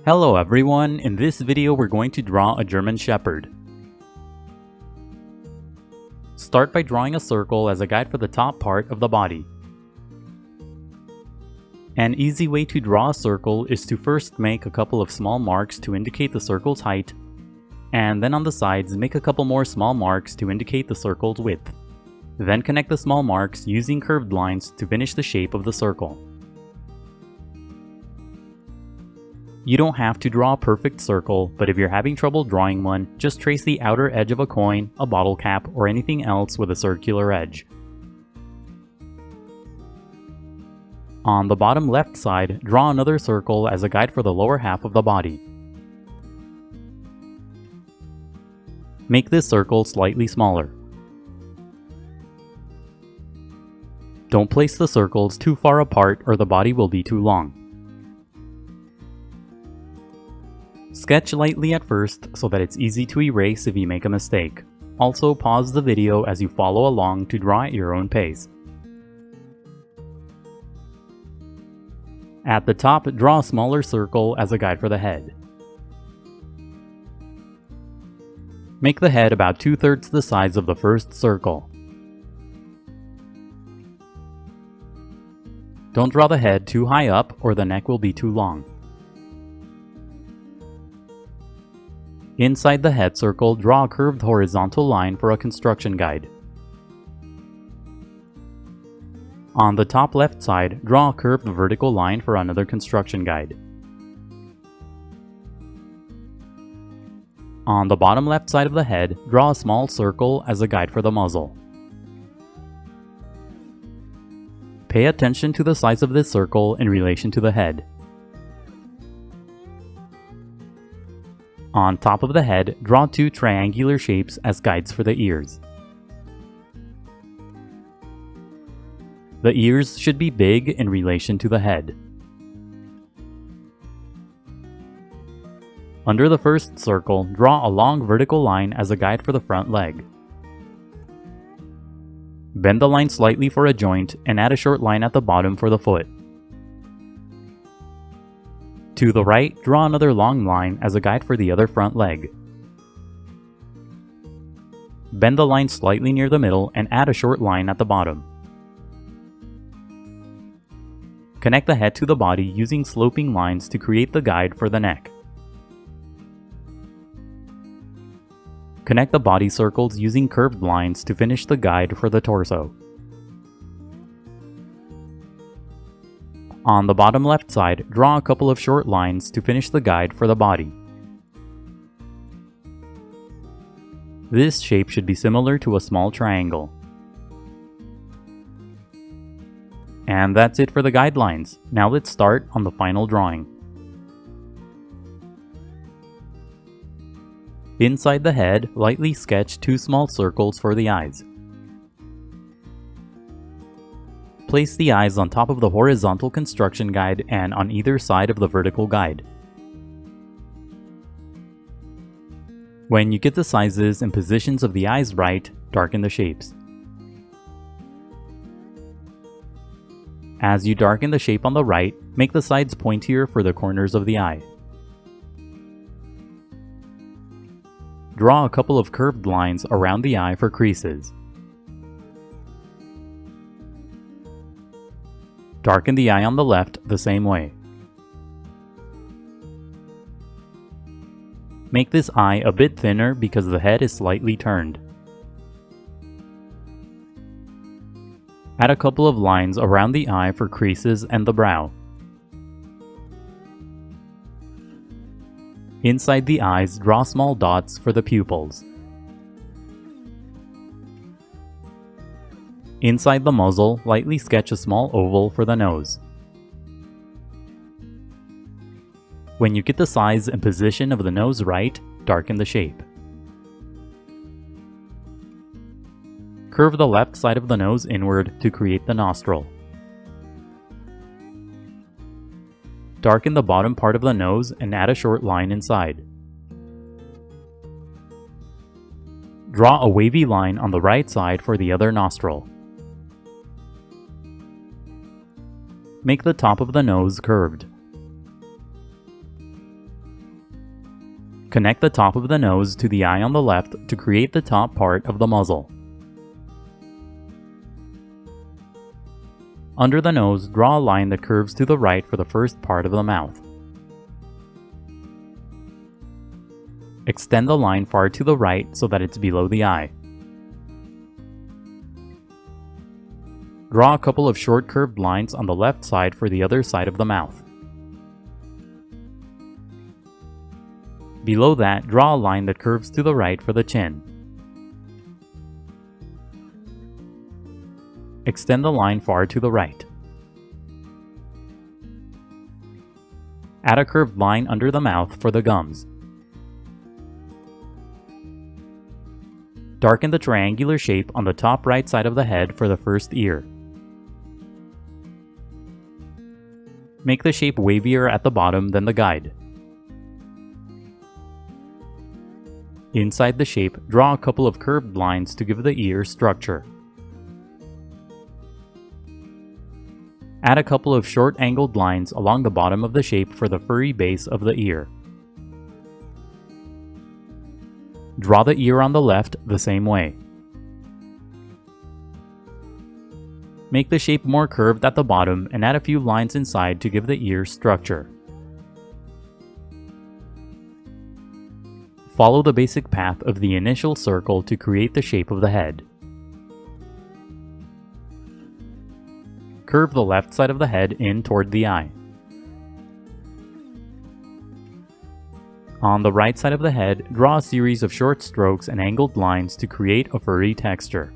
Hello everyone, in this video we're going to draw a German Shepherd. Start by drawing a circle as a guide for the top part of the body. An easy way to draw a circle is to first make a couple of small marks to indicate the circle's height, and then on the sides make a couple more small marks to indicate the circle's width. Then connect the small marks using curved lines to finish the shape of the circle. You don't have to draw a perfect circle, but if you're having trouble drawing one, just trace the outer edge of a coin, a bottle cap, or anything else with a circular edge. On the bottom left side, draw another circle as a guide for the lower half of the body. Make this circle slightly smaller. Don't place the circles too far apart or the body will be too long. Sketch lightly at first so that it's easy to erase if you make a mistake. Also pause the video as you follow along to draw at your own pace. At the top, draw a smaller circle as a guide for the head. Make the head about 2/3 the size of the first circle. Don't draw the head too high up or the neck will be too long. Inside the head circle, draw a curved horizontal line for a construction guide. On the top left side, draw a curved vertical line for another construction guide. On the bottom left side of the head, draw a small circle as a guide for the muzzle. Pay attention to the size of this circle in relation to the head. On top of the head, draw two triangular shapes as guides for the ears. The ears should be big in relation to the head. Under the first circle, draw a long vertical line as a guide for the front leg. Bend the line slightly for a joint and add a short line at the bottom for the foot. To the right, draw another long line as a guide for the other front leg. Bend the line slightly near the middle and add a short line at the bottom. Connect the head to the body using sloping lines to create the guide for the neck. Connect the body circles using curved lines to finish the guide for the torso. On the bottom left side, draw a couple of short lines to finish the guide for the body. This shape should be similar to a small triangle. And that's it for the guidelines. Now let's start on the final drawing. Inside the head, lightly sketch two small circles for the eyes. Place the eyes on top of the horizontal construction guide and on either side of the vertical guide. When you get the sizes and positions of the eyes right, darken the shapes. As you darken the shape on the right, make the sides pointier for the corners of the eye. Draw a couple of curved lines around the eye for creases. Darken the eye on the left the same way. Make this eye a bit thinner because the head is slightly turned. Add a couple of lines around the eye for creases and the brow. Inside the eyes, draw small dots for the pupils. Inside the muzzle, lightly sketch a small oval for the nose. When you get the size and position of the nose right, darken the shape. Curve the left side of the nose inward to create the nostril. Darken the bottom part of the nose and add a short line inside. Draw a wavy line on the right side for the other nostril. Make the top of the nose curved. Connect the top of the nose to the eye on the left to create the top part of the muzzle. Under the nose, draw a line that curves to the right for the first part of the mouth. Extend the line far to the right so that it's below the eye. Draw a couple of short curved lines on the left side for the other side of the mouth. Below that, draw a line that curves to the right for the chin. Extend the line far to the right. Add a curved line under the mouth for the gums. Darken the triangular shape on the top right side of the head for the first ear. Make the shape wavier at the bottom than the guide. Inside the shape, draw a couple of curved lines to give the ear structure. Add a couple of short angled lines along the bottom of the shape for the furry base of the ear. Draw the ear on the left the same way. Make the shape more curved at the bottom and add a few lines inside to give the ear structure. Follow the basic path of the initial circle to create the shape of the head. Curve the left side of the head in toward the eye. On the right side of the head, draw a series of short strokes and angled lines to create a furry texture.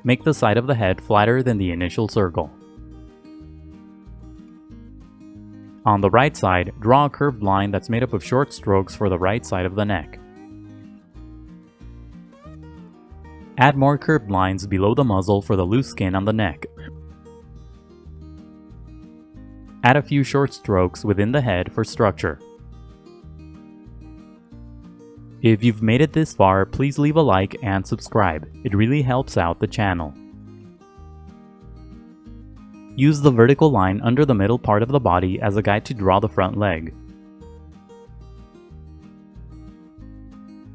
Make the side of the head flatter than the initial circle. On the right side, draw a curved line that's made up of short strokes for the right side of the neck. Add more curved lines below the muzzle for the loose skin on the neck. Add a few short strokes within the head for structure. If you've made it this far, please leave a like and subscribe. It really helps out the channel. Use the vertical line under the middle part of the body as a guide to draw the front leg.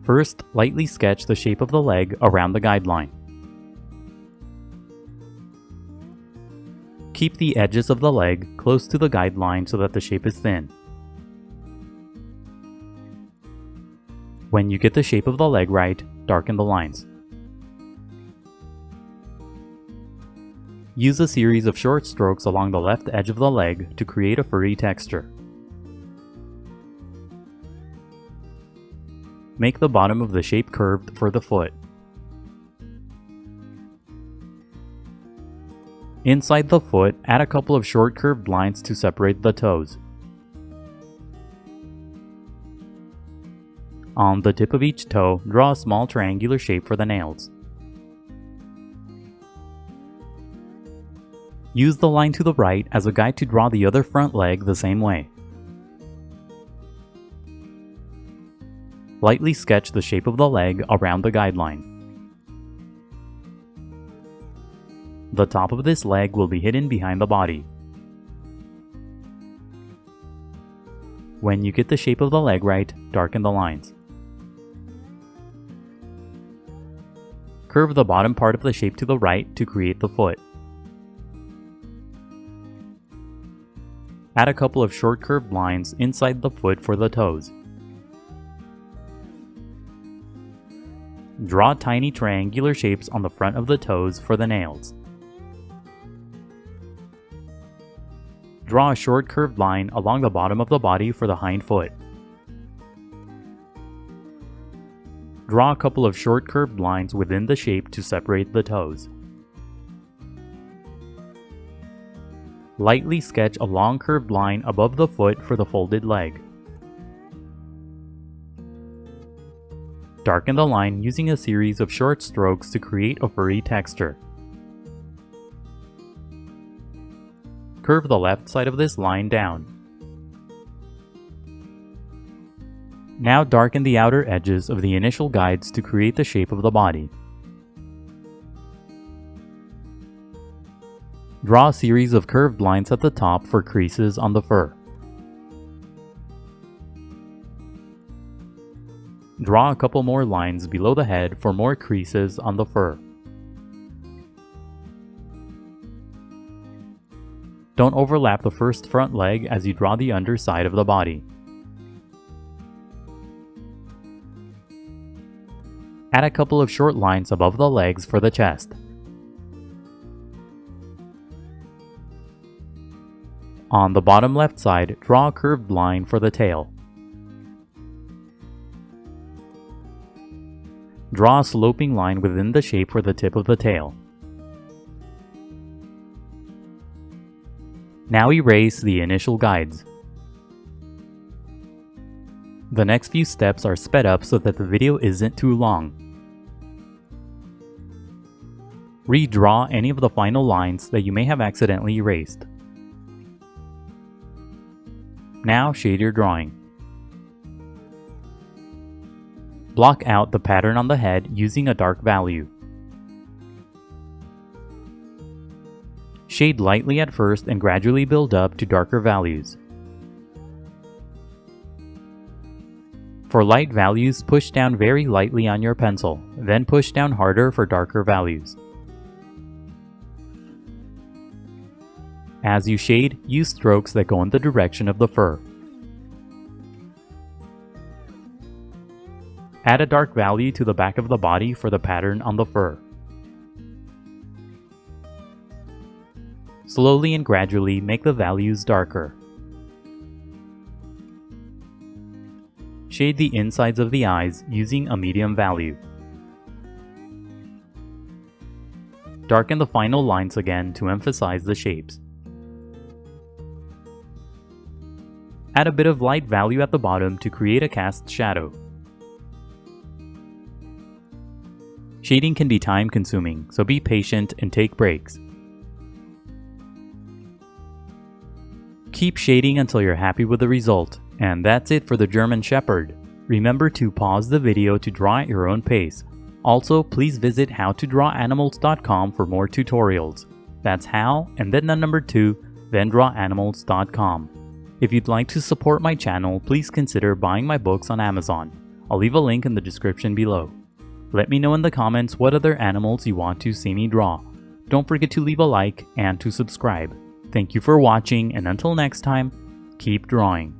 First, lightly sketch the shape of the leg around the guideline. Keep the edges of the leg close to the guideline so that the shape is thin. When you get the shape of the leg right, darken the lines. Use a series of short strokes along the left edge of the leg to create a furry texture. Make the bottom of the shape curved for the foot. Inside the foot, add a couple of short curved lines to separate the toes. On the tip of each toe, draw a small triangular shape for the nails. Use the line to the right as a guide to draw the other front leg the same way. Lightly sketch the shape of the leg around the guideline. The top of this leg will be hidden behind the body. When you get the shape of the leg right, darken the lines. Curve the bottom part of the shape to the right to create the foot. Add a couple of short curved lines inside the foot for the toes. Draw tiny triangular shapes on the front of the toes for the nails. Draw a short curved line along the bottom of the body for the hind foot. Draw a couple of short curved lines within the shape to separate the toes. Lightly sketch a long curved line above the foot for the folded leg. Darken the line using a series of short strokes to create a furry texture. Curve the left side of this line down. Now darken the outer edges of the initial guides to create the shape of the body. Draw a series of curved lines at the top for creases on the fur. draw a couple more lines below the head for more creases on the fur. Don't overlap the first front leg as you draw the underside of the body. Add a couple of short lines above the legs for the chest. On the bottom left side, draw a curved line for the tail. Draw a sloping line within the shape for the tip of the tail. Now erase the initial guides. The next few steps are sped up so that the video isn't too long. Redraw any of the final lines that you may have accidentally erased. Now shade your drawing. Block out the pattern on the head using a dark value. Shade lightly at first and gradually build up to darker values. For light values, push down very lightly on your pencil, then push down harder for darker values. As you shade, use strokes that go in the direction of the fur. Add a dark value to the back of the body for the pattern on the fur. Slowly and gradually make the values darker. Shade the insides of the eyes using a medium value. Darken the final lines again to emphasize the shapes. Add a bit of light value at the bottom to create a cast shadow. Shading can be time-consuming, so be patient and take breaks. Keep shading until you're happy with the result, and that's it for the German Shepherd. Remember to pause the video to draw at your own pace. Also, please visit howtodrawanimals.com for more tutorials. That's how, and then the number 2, then drawanimals.com. If you'd like to support my channel, please consider buying my books on Amazon. I'll leave a link in the description below. Let me know in the comments what other animals you want to see me draw. Don't forget to leave a like and to subscribe. Thank you for watching, and until next time, keep drawing.